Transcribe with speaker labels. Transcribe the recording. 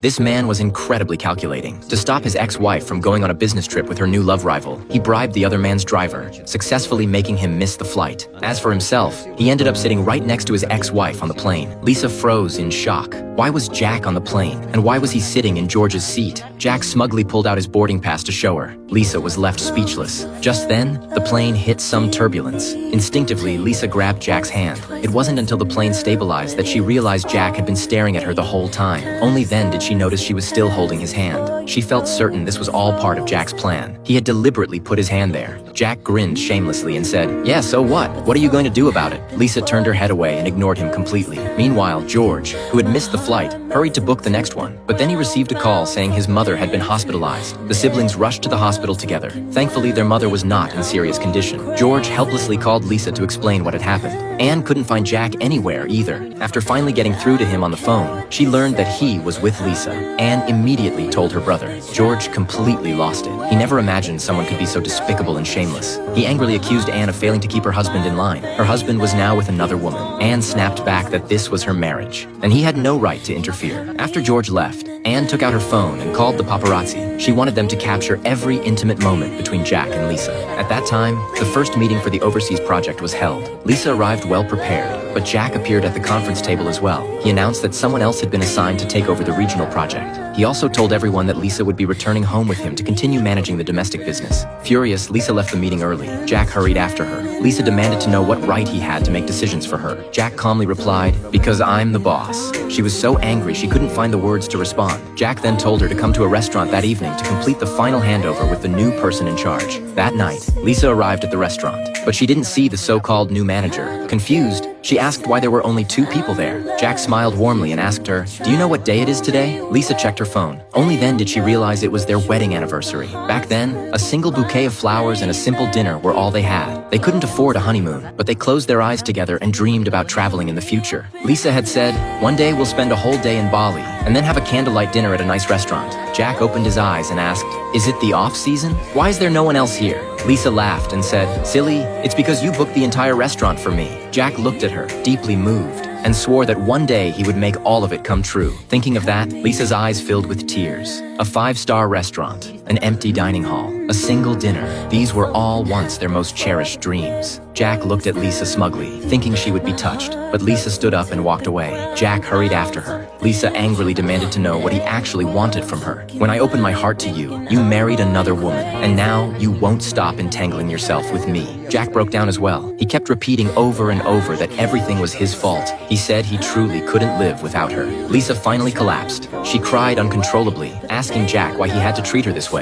Speaker 1: This man was incredibly calculating. To stop his ex-wife from going on a business trip with her new love rival, he bribed the other man's driver, successfully making him miss the flight. As for himself, he ended up sitting right next to his ex-wife on the plane. Lisa froze in shock. Why was Jack on the plane? And why was he sitting in George's seat? Jack smugly pulled out his boarding pass to show her. Lisa was left speechless. Just then, the plane hit some turbulence. Instinctively, Lisa grabbed Jack's hand. It wasn't until the plane stabilized that she realized Jack had been staring at her the whole time. Only then did she noticed she was still holding his hand. She felt certain this was all part of Jack's plan. He had deliberately put his hand there. Jack grinned shamelessly and said, "Yeah, so what? What are you going to do about it?" Lisa turned her head away and ignored him completely. Meanwhile, George, who had missed the flight, hurried to book the next one. But then he received a call saying his mother had been hospitalized. The siblings rushed to the hospital together. Thankfully, their mother was not in serious condition. George helplessly called Lisa to explain what had happened. Anne couldn't find Jack anywhere either. After finally getting through to him on the phone, she learned that he was with Lisa. Anne immediately told her brother. George completely lost it. He never imagined someone could be so despicable and shameless. He angrily accused Anne of failing to keep her husband in line. Her husband was now with another woman. Anne snapped back that this was her marriage, and he had no right to interfere. After George left, Anne took out her phone and called the paparazzi. She wanted them to capture every intimate moment between Jack and Lisa. At that time, the first meeting for the overseas project was held. Lisa arrived well prepared, but Jack appeared at the conference table as well. He announced that someone else had been assigned to take over the regional project. He also told everyone that Lisa would be returning home with him to continue managing the domestic business. Furious, Lisa left the meeting early. Jack hurried after her. Lisa demanded to know what right he had to make decisions for her. Jack calmly replied, "Because I'm the boss." She was so angry she couldn't find the words to respond. Jack then told her to come to a restaurant that evening to complete the final handover with the new person in charge. That night, Lisa arrived at the restaurant, but she didn't see the so-called new manager. Confused, she asked why there were only 2 people there. Jack smiled warmly and asked her, "Do you know what day it is today?" Lisa checked her phone. Only then did she realize it was their wedding anniversary. Back then, a single bouquet of flowers and a simple dinner were all they had. They couldn't afford a honeymoon, but they closed their eyes together and dreamed about traveling in the future. Lisa had said, "One day we'll spend a whole day in Bali, and then have a candlelight dinner at a nice restaurant." Jack opened his eyes and asked, "Is it the off-season? Why is there no one else here?" Lisa laughed and said, "Silly, it's because you booked the entire restaurant for me." Jack looked at her, deeply moved, and swore that one day he would make all of it come true. Thinking of that, Lisa's eyes filled with tears. A 5-star restaurant, an empty dining hall, a single dinner. These were all once their most cherished dreams. Jack looked at Lisa smugly, thinking she would be touched, but Lisa stood up and walked away. Jack hurried after her. Lisa angrily demanded to know what he actually wanted from her. "When I opened my heart to you, you married another woman, and now you won't stop entangling yourself with me." Jack broke down as well. He kept repeating over and over that everything was his fault. He said he truly couldn't live without her. Lisa finally collapsed. She cried uncontrollably, asking Jack why he had to treat her this way.